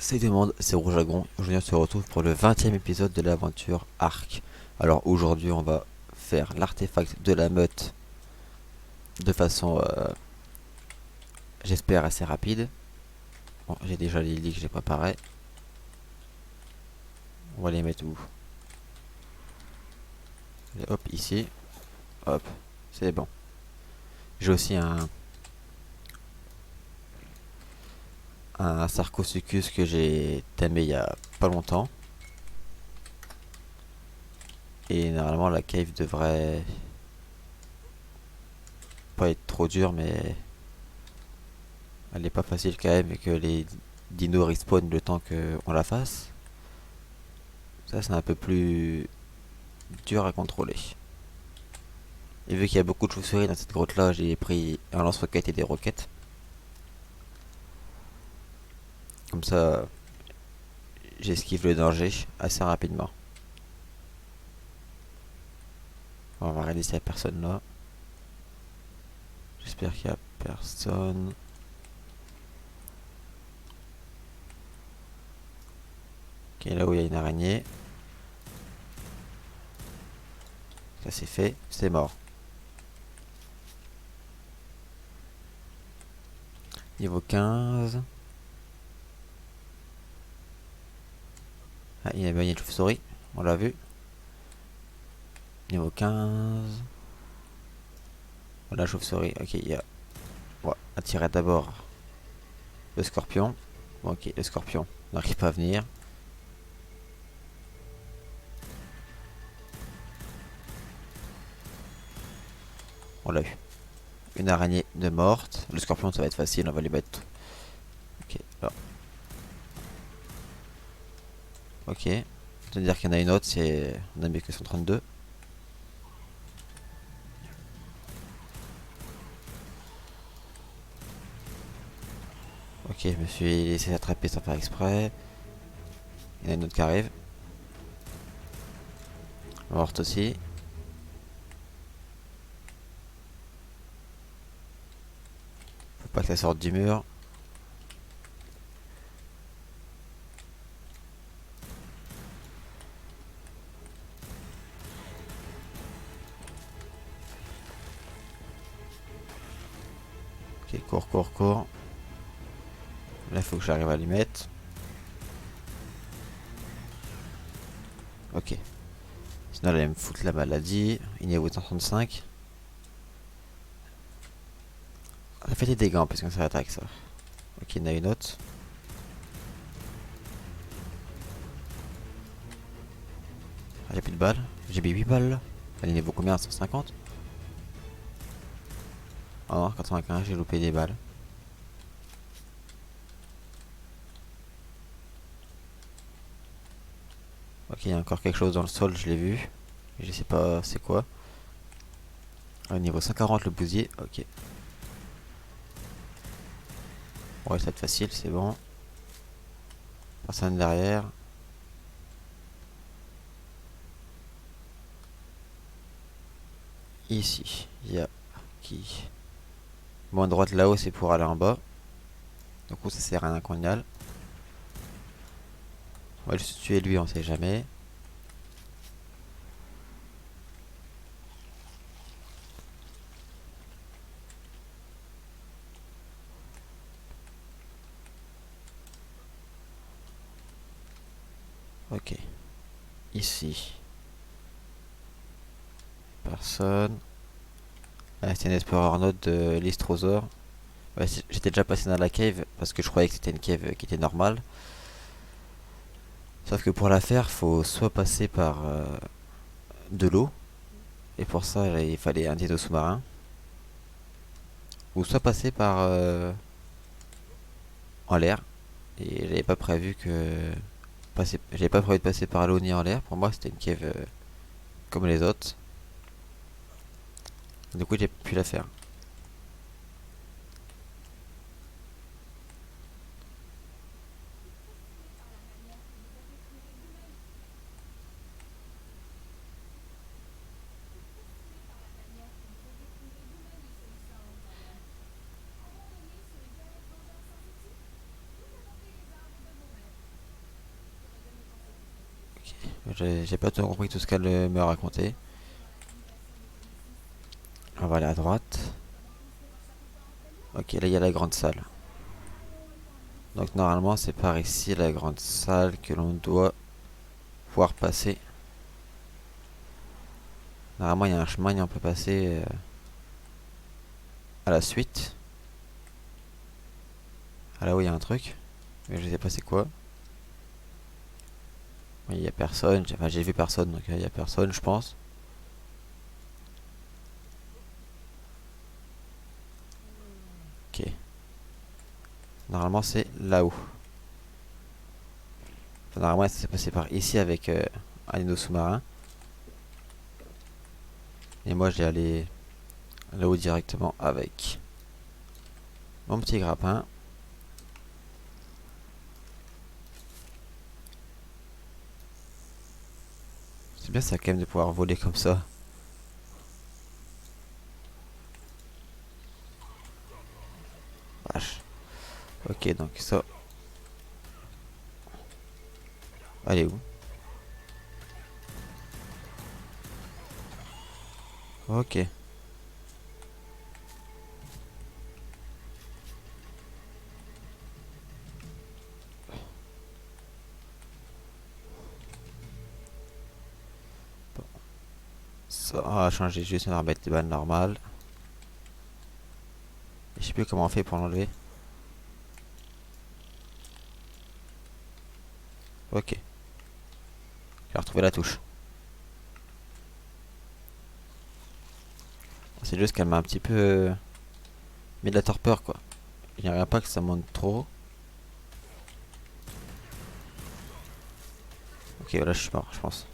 Salut tout le monde, c'est Rouge Dragon. Aujourd'hui on se retrouve pour le 20e épisode de l'aventure Arc. Alors aujourd'hui on va faire l'artefact de la meute de façon j'espère assez rapide. Bon, j'ai déjà les lits que j'ai préparés. On va les mettre où? Et hop, ici. Hop, c'est bon. J'ai aussi un Sarcosuchus que j'ai tamé il y a pas longtemps. Et normalement la cave devrait pas être trop dure, mais elle est pas facile quand même et que les dinos respawn le temps qu'on la fasse. Ça c'est un peu plus dur à contrôler. Et vu qu'il y a beaucoup de chauves-souris dans cette grotte là, j'ai pris un lance-roquette et des roquettes. Comme ça, j'esquive le danger assez rapidement. On va regarder s'il y a personne là. J'espère qu'il y a personne. Ok, là où il y a une araignée. Ça c'est fait, c'est mort. Niveau 15. Ah, il y a une chauve-souris, on l'a vu. Niveau 15. Voilà, chauve-souris. Ok, il y a. On va attirer d'abord le scorpion. Bon, ok, le scorpion n'arrive pas à venir. On l'a eu. Une araignée de morte. Le scorpion, ça va être facile, on va les mettre. Ok, là. Ok. C'est-à-dire qu'il y en a une autre, c'est. On a mis que 132. Ok, je me suis laissé attraper sans faire exprès. Il y en a une autre qui arrive. Morte aussi. Faut pas que ça sorte du mur. Ok, cours, cours, cours. Là, il faut que j'arrive à les mettre. Ok. Sinon, elle allait me foutre la maladie. Il y a 835. Ça fait des dégâts parce que ça attaque ça. Ok, il y en a une autre. Ah, j'ai plus de balles. J'ai mis 8 balles là. Elle est niveau combien? 150? Oh non, 95, j'ai loupé des balles. Ok, il y a encore quelque chose dans le sol, je l'ai vu. Je sais pas c'est quoi. Ah, niveau 140 le bousier, ok. Ouais, ça va être facile, c'est bon. Personne derrière. Ici, il y a qui? Bon, à droite là-haut, c'est pour aller en bas. Du coup, ça sert à rien qu'on y aille. On va juste tuer lui, on sait jamais. Ok. Ici. Personne. Ah, c'est une Explorer Note de l'Istrosaure. Ouais, j'étais déjà passé dans la cave parce que je croyais que c'était une cave qui était normale. Sauf que pour la faire, faut soit passer par de l'eau. Et pour ça, il fallait un dino sous-marin. Ou soit passer par en l'air. Et j'avais pas prévu que j'avais pas prévu de passer par l'eau ni en l'air. Pour moi, c'était une cave comme les autres. Du coup, j'ai pu la faire. J'ai pas tout compris tout ce qu'elle me racontait. On va aller à droite. Ok, là il y a la grande salle. Donc normalement c'est par ici la grande salle que l'on doit pouvoir passer. Normalement il y a un chemin et on peut passer à la suite. Ah là où il y a un truc. Mais je sais pas c'est quoi. Il y a personne. Enfin j'ai vu personne donc il y a personne je pense. Ok. Normalement c'est là-haut. Enfin, normalement c'est passé par ici avec un de nos sous-marins. Et moi j'ai allé là-haut directement avec mon petit grappin. C'est bien ça quand même de pouvoir voler comme ça. Vache. Ok donc ça. Allez où? Ok. Bon. Ça on va changer juste, on va remettre les balles normales. Et je sais plus comment on fait pour l'enlever. Ok. J'ai retrouvé la touche. C'est juste qu'elle m'a un petit peu mis de la torpeur quoi. Il n'y a pas que ça monte trop. Ok, voilà, je suis mort, je pense.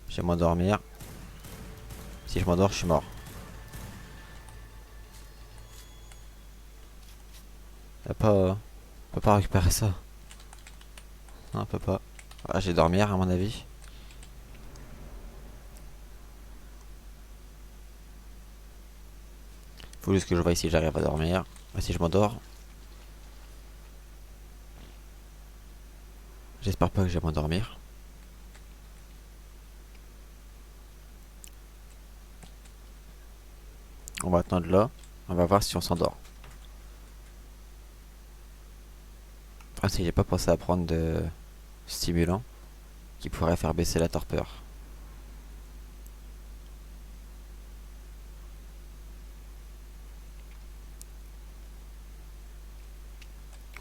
Je vais m'endormir. Si je m'endors, je suis mort. On peut pas récupérer ça. Non, on peut pas. Ah, je vais dormir à mon avis. Faut juste que je vois si j'arrive à dormir. Ah, si je m'endors. J'espère pas que je vais m'endormir. On va attendre là. On va voir si on s'endort. Ah si j'ai pas pensé à prendre de stimulant qui pourrait faire baisser la torpeur.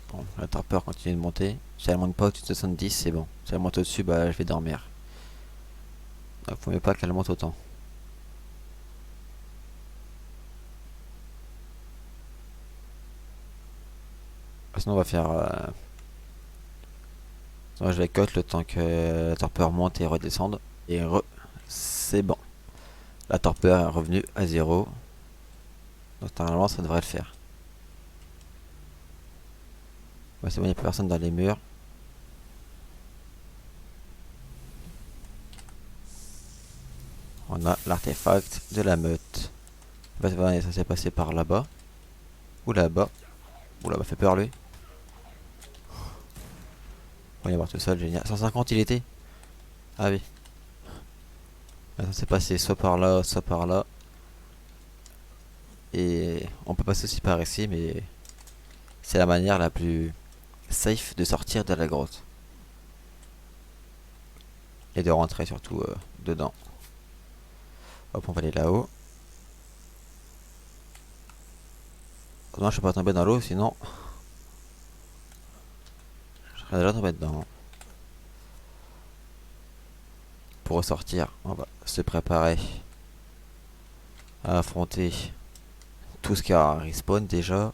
Bon, la torpeur continue de monter. Si elle monte pas au-dessus de 70, c'est bon. Si elle monte au-dessus, bah je vais dormir. Donc faut mieux pas qu'elle monte autant. Sinon on va faire... sinon je vais cut le temps que la torpeur monte et redescende. Et c'est bon. La torpeur est revenue à 0. Donc normalement ça devrait le faire. Ouais, c'est bon, il n'y a plus personne dans les murs. On a l'artefact de la meute. Ça s'est passé par là-bas. Ou là-bas. Ou là-bas, fait peur lui. On va y avoir tout seul, génial. 150 il était. Ah oui. Ça s'est passé soit par là, soit par là. Et on peut passer aussi par ici, mais c'est la manière la plus safe de sortir de la grotte. Et de rentrer surtout dedans. Hop, on va aller là-haut. Non, je peux pas tomber dans l'eau, sinon je serais déjà tombé dedans. Pour ressortir, on va se préparer à affronter tout ce qui a respawn déjà.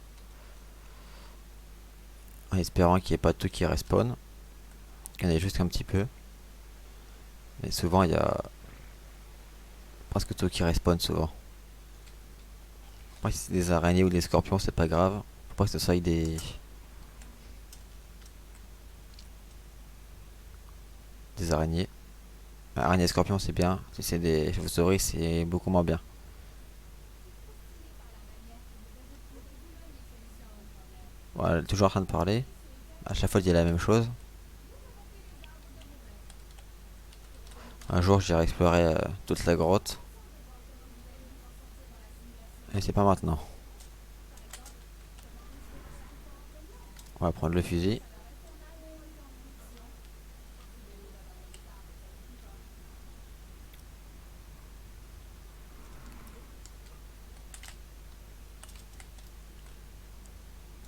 En espérant qu'il n'y ait pas tout qui respawn. Qu'il y en ait juste un petit peu. Mais souvent il y a presque tout qui respawn souvent. Après si c'est des araignées ou des scorpions c'est pas grave. Faut pas que ce soit des araignées. Araignées et scorpions c'est bien. Si c'est des chauves-souris c'est beaucoup moins bien. Voilà, elle est toujours en train de parler. À chaque fois elle dit la même chose. Un jour j'irai explorer toute la grotte. Et c'est pas maintenant. On va prendre le fusil.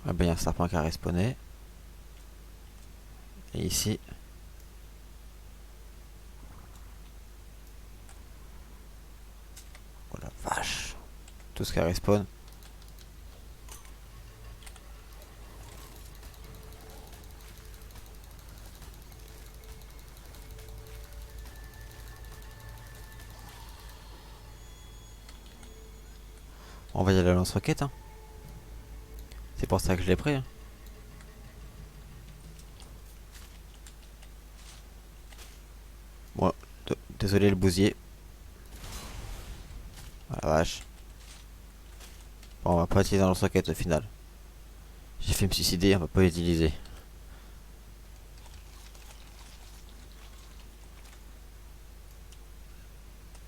Ah ben il y a un serpent qui a respawné. Et ici. Oh la vache. Tout ce qui respawn. On va y aller à la lance-roquette, hein. C'est pour ça que je l'ai pris, hein. Bon, désolé le bousier. Oh la vache. Bon, on va pas utiliser la lance-roquette au final. J'ai fait me suicider, on va pas l'utiliser.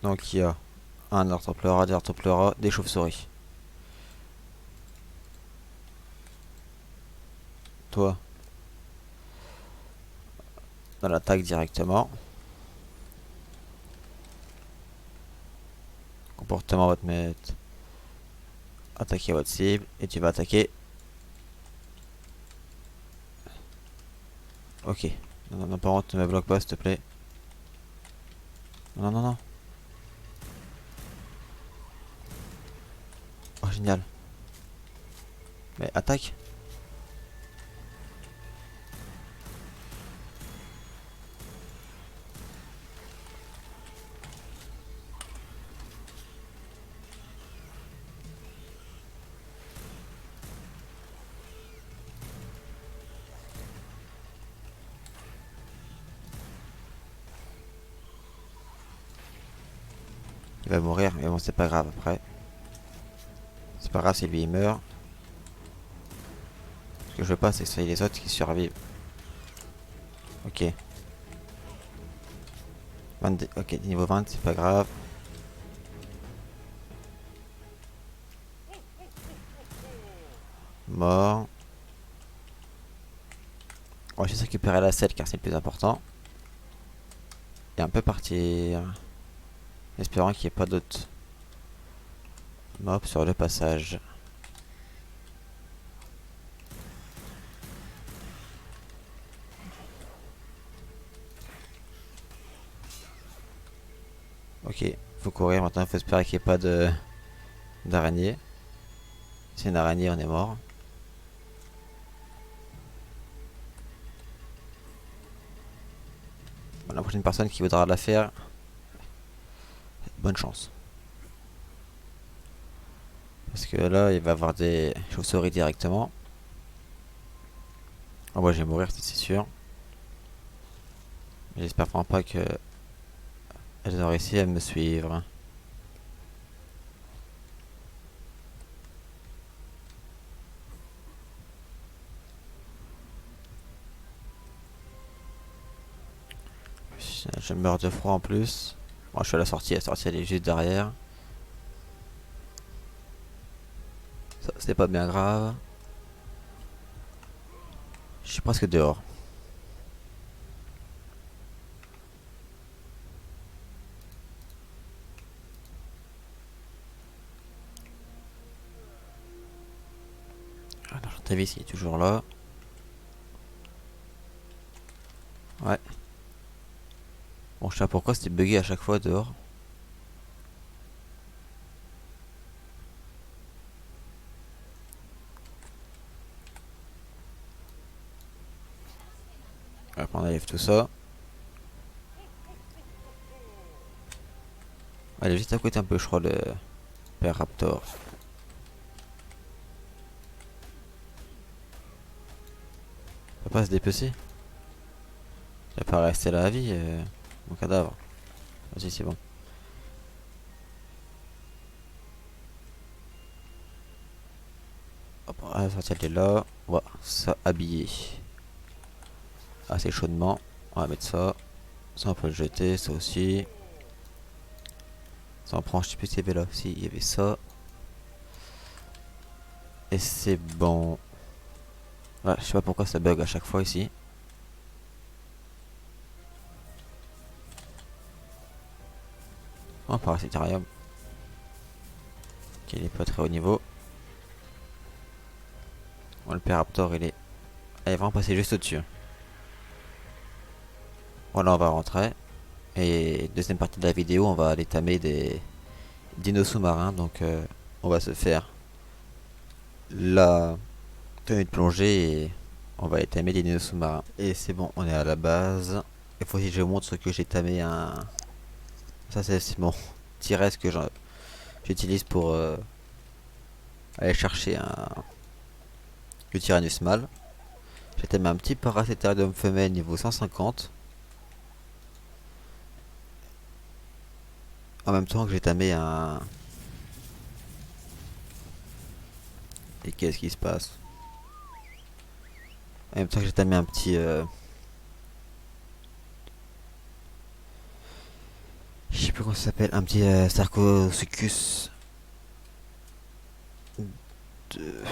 Donc il y a un orthopleura, des orthopleura, des chauves-souris. Toi, dans l'attaque directement. Comportement va te mettre attaquer votre cible et tu vas attaquer. Ok. Non, non, non, par contre, ne me bloque pas s'il te plaît. Non, non, non. Oh, génial. Mais attaque. Il va mourir, mais bon, c'est pas grave après. C'est pas grave si lui il meurt. Ce que je veux pas, c'est que ce soit les autres qui survivent. Ok. Ok, niveau 20, c'est pas grave. Mort. On va juste récupérer la selle car c'est le plus important. Et un peu partir. Espérant qu'il n'y ait pas d'autres mobs sur le passage. Ok, faut courir maintenant, faut espérer qu'il n'y ait pas d'araignée. Si c'est une araignée, on est mort. Bon, la prochaine personne qui voudra la faire, bonne chance. Parce que là, il va y avoir des chauves-souris directement. Ah, moi, je vais mourir, c'est sûr. J'espère vraiment pas que elles ont réussi à me suivre. Je meurs de froid en plus. Moi, je suis à la sortie elle est juste derrière. Ça, c'est pas bien grave. Je suis presque dehors. Alors, Tavis, il est toujours là. Ouais. Bon, je sais pas pourquoi c'était bugué à chaque fois dehors. Hop, on enlève tout ça. Elle est juste à côté un peu, je crois, le Père Raptor. Il peut pas se dépecer. Il va pas rester là à vie, mon cadavre. Vas-y, c'est bon. Hop, la sortie elle est là. On va s'habiller assez chaudement. On va mettre ça. Ça on peut le jeter, ça aussi. Ça on prend, je sais plus s'il y avait là. Si, il y avait ça. Et c'est bon. Ouais, je sais pas pourquoi ça bug à chaque fois ici. Oh, paracétarium. Ok, il est pas très haut niveau. Bon, le Péraptor il est vraiment passé juste au-dessus. Voilà, on va rentrer. Et deuxième partie de la vidéo, on va aller tamer des dinos sous-marins. Donc on va se faire la tenue de plongée et on va aller tamer des dinos sous-marins. Et c'est bon, on est à la base. Il faut que je vous montre ce que j'ai tamé un... Ça c'est mon petit reste que j'utilise pour aller chercher un Tyrannus mâle. J'ai tamé un petit Paracétarium femelle niveau 150. En même temps que j'ai tamé un... Et qu'est-ce qui se passe? En même temps que j'ai tamé un petit... je sais plus comment ça s'appelle. Un petit Sarcosuchus. de-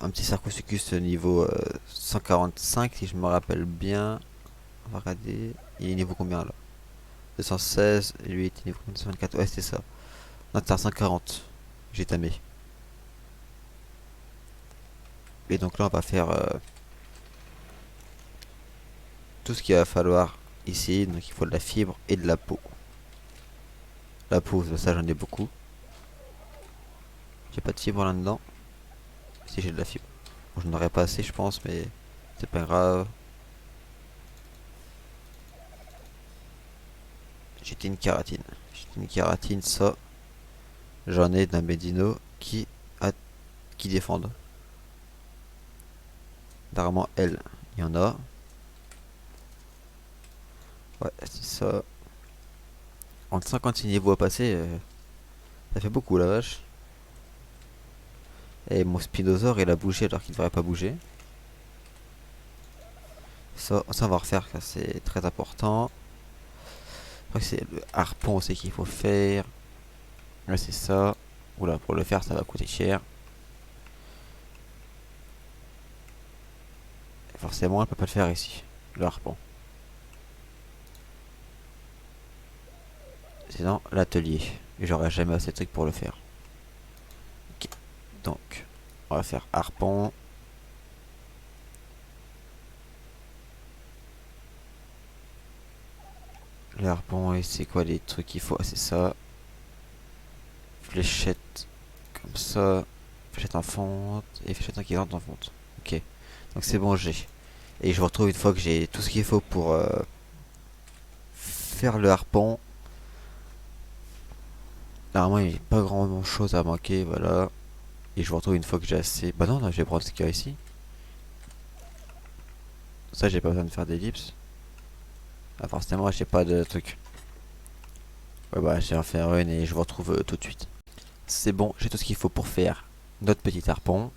Un petit Sarcosuchus niveau 145 si je me rappelle bien. On va regarder. Il est niveau combien là? 216. Et lui il était niveau 224. Ouais, c'est ça. Non, c'est un 140. J'ai tamé. Et donc là, on va faire tout ce qu'il va falloir ici. Donc il faut de la fibre et de la peau. La peau, ça j'en ai beaucoup. J'ai pas de fibre là-dedans. Si j'ai de la fibre. Bon, je n'aurais pas assez, je pense, mais c'est pas grave. J'étais une kératine. J'étais une kératine, ça. J'en ai d'un Medino qui défendent. Normalement, elle, il y en a. Ouais, c'est ça. En 56 niveaux à passer, ça fait beaucoup la vache. Et mon Spinosaur, il a bougé alors qu'il devrait pas bouger. Ça on va refaire, c'est très important. Je crois que c'est le harpon aussi qu'il faut faire. Ouais, c'est ça. Oula, pour le faire, ça va coûter cher. Et forcément, elle peut pas le faire ici, le harpon. Sinon, l'atelier. Et j'aurai jamais assez de trucs pour le faire. Ok. Donc, on va faire harpon. Le harpon, et c'est quoi les trucs qu'il faut? Ah, c'est ça. Fléchette comme ça. Fléchette en fonte. Et fléchette inquiétante en fonte. Ok. Donc c'est bon, j'ai. Et je vous retrouve une fois que j'ai tout ce qu'il faut pour faire le harpon. Normalement, il n'y a pas grand chose à manquer, voilà. Et je vous retrouve une fois que j'ai assez. Bah non, non, je vais prendre ce qu'il y a ici. Ça, j'ai pas besoin de faire d'ellipse. Ah, forcément, j'ai pas de truc. Ouais, bah, je vais en faire une et je vous retrouve tout de suite. C'est bon, j'ai tout ce qu'il faut pour faire notre petit harpon.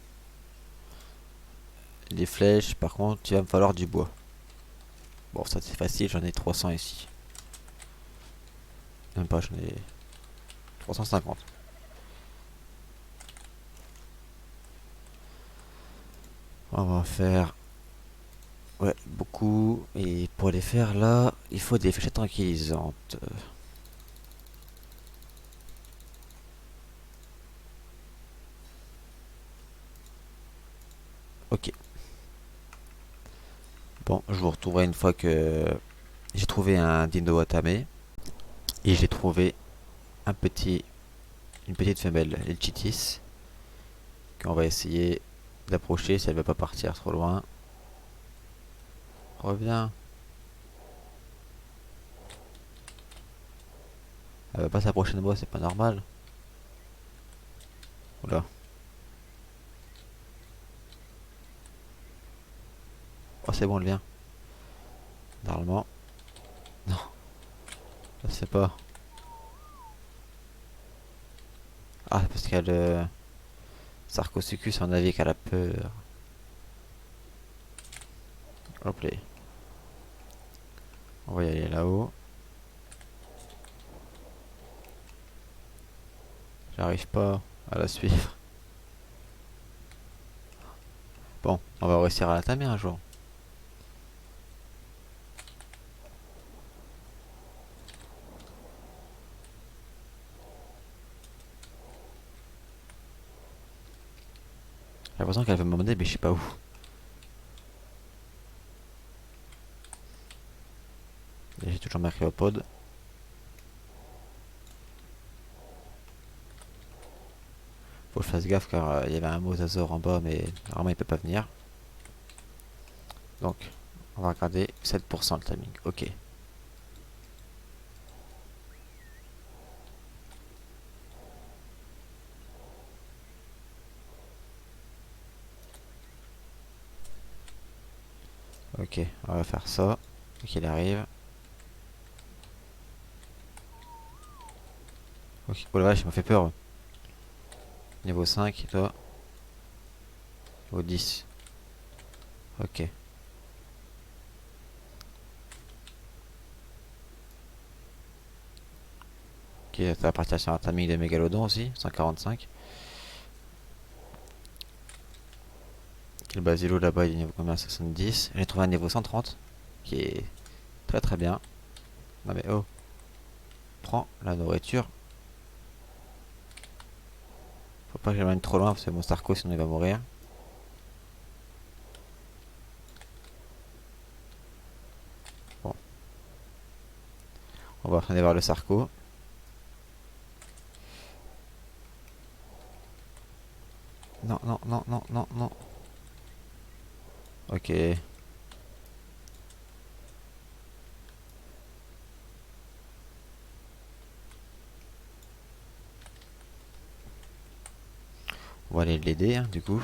Les flèches, par contre, il va me falloir du bois. Bon, ça c'est facile, j'en ai 300 ici. Même pas, j'en ai 350. On va en faire, ouais, beaucoup. Et pour les faire là, il faut des fléchettes tranquillisantes. Ok. Bon, je vous retrouverai une fois que j'ai trouvé un dino à tamer. Et j'ai trouvé un petit, une petite femelle, les Chitis. Qu'on va essayer d'approcher si elle veut pas partir trop loin. Reviens. Elle va pas s'approcher de moi, c'est pas normal. Oula. Oh, c'est bon, elle vient. Normalement. Non, ça se fait pas. Ah, parce qu'elle... Sarcosuchus, à mon avis, qu'elle a peur. Hop là. On va y aller là-haut. J'arrive pas à la suivre. Bon, on va réussir à la tamer un jour. J'ai l'impression qu'elle veut m'emmener, mais je sais pas où. Et j'ai toujours ma cryopode. Faut que je fasse gaffe car il y avait un mosasaur en bas, mais normalement il peut pas venir. Donc, on va regarder 7% le timing. Ok. Ok, on va faire ça. Dès qu'il arrive. Ok. Oh la vache, il m'a fait peur. Niveau 5, et toi? Niveau 10. Ok. Ok, ça va partir sur un timing de mégalodon aussi, 145. Le basilo là-bas il est niveau combien? 70. J'ai trouvé un niveau 130 qui est très très bien. Non mais oh, prends la nourriture. Faut pas que j'amène trop loin parce que mon Starco sinon il va mourir. Bon, on va aller vers le Sarco. Non, non, non, non, non, non. Ok. On va aller l'aider hein, du coup.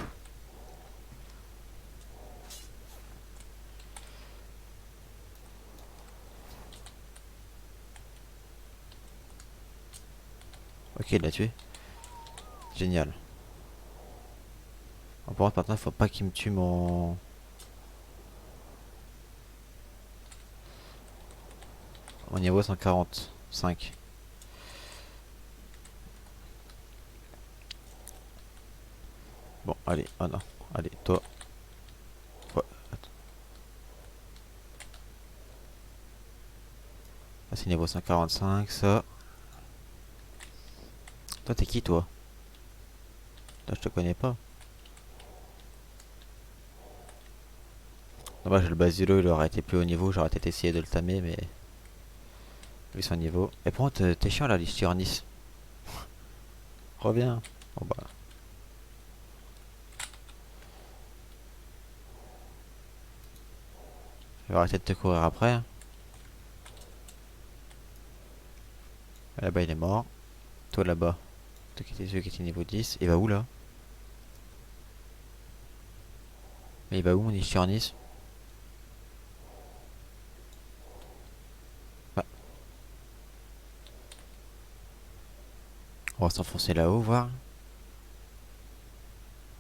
Ok, il l'a tué. Génial. Bon, par contre, maintenant, faut pas qu'il me tue mon niveau 145. Bon, allez, oh non. Allez, toi. Ouais, attends. Ah, c'est niveau 145, ça. Toi, t'es qui, toi? Toi, je te connais pas. Dommage, le Basilo, il aurait été plus haut niveau. J'aurais peut-être essayé de le tamer, mais vu son niveau. Et par contre, t'es chiant là, l'Ichthyornis. Reviens. Bon bah, je vais arrêter de te courir après. Là-bas, il est mort. Toi, là-bas. Toi qui étais celui qui était niveau 10. Il va où, là? Mais il va où, mon Ichthyornis? Bah, on va s'enfoncer là-haut, voir.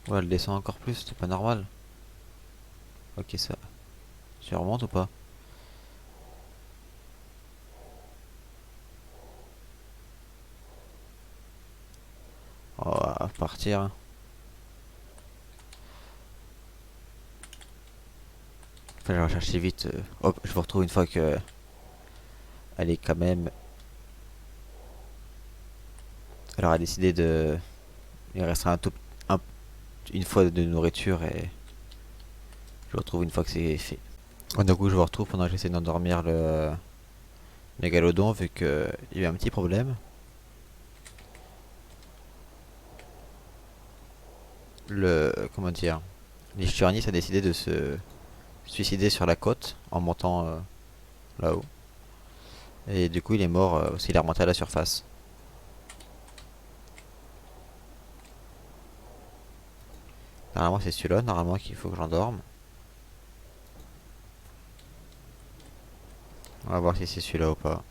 Ouais, elle descend encore plus, c'est pas normal. Ok, ça. Tu remontes ou pas? On va partir, hein. Enfin, je vais rechercher vite. Hop, je vous retrouve une fois que elle est quand même. Elle aura décidé de. Il restera un- une fois de nourriture et je vous retrouve une fois que c'est fait. Bon, du coup, je vous retrouve pendant que j'essaie d'endormir le mégalodon vu qu'il y a eu un petit problème. Comment dire? L'Ichthyornis a décidé de se suicider sur la côte en montant là-haut. Et du coup, il est mort aussi, il est remonté à la surface. Normalement, c'est celui-là, normalement, qu'il faut que j'endorme. On va voir si c'est celui-là ou pas.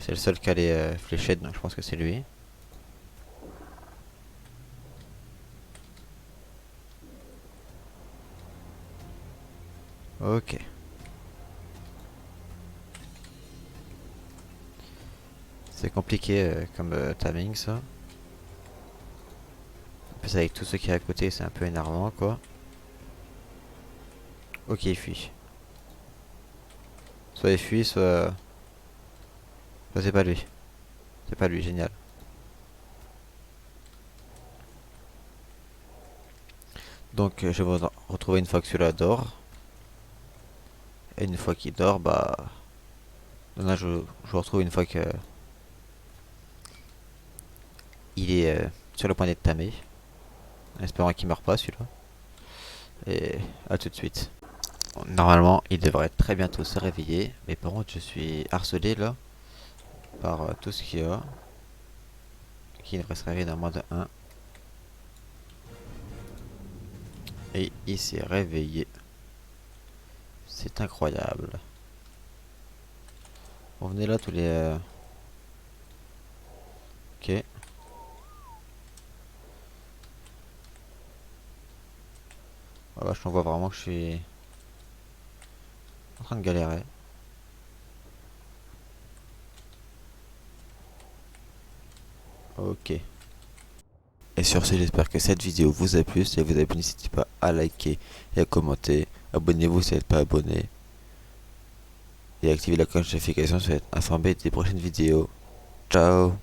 C'est le seul qui a les fléchettes, donc je pense que c'est lui. Ok. C'est compliqué comme timing ça. En plus avec tout ce qui est à côté c'est un peu énervant quoi. Ok il fuit. Soit il fuit soit c'est pas lui. C'est pas lui, génial. Donc je vais retrouver une fois que celui-là dort. Et une fois qu'il dort, bah... Là je retrouve une fois que il est sur le point d'être tamé. En espérant qu'il meurt pas celui-là. Et à tout de suite. Normalement, il devrait très bientôt se réveiller. Mais par contre, je suis harcelé là par tout ce qu'il y a. Qui devrait se réveiller dans moins de 1. Et il s'est réveillé. C'est incroyable. On venait là tous les... Ok. Ah bah, je vois vraiment que je suis en train de galérer. Ok. Et sur ce, j'espère que cette vidéo vous a plu. Si elle vous a plu, n'hésitez pas à liker et à commenter. Abonnez-vous si vous n'êtes pas abonné. Et activez la cloche de notification si vous êtes informé des prochaines vidéos. Ciao.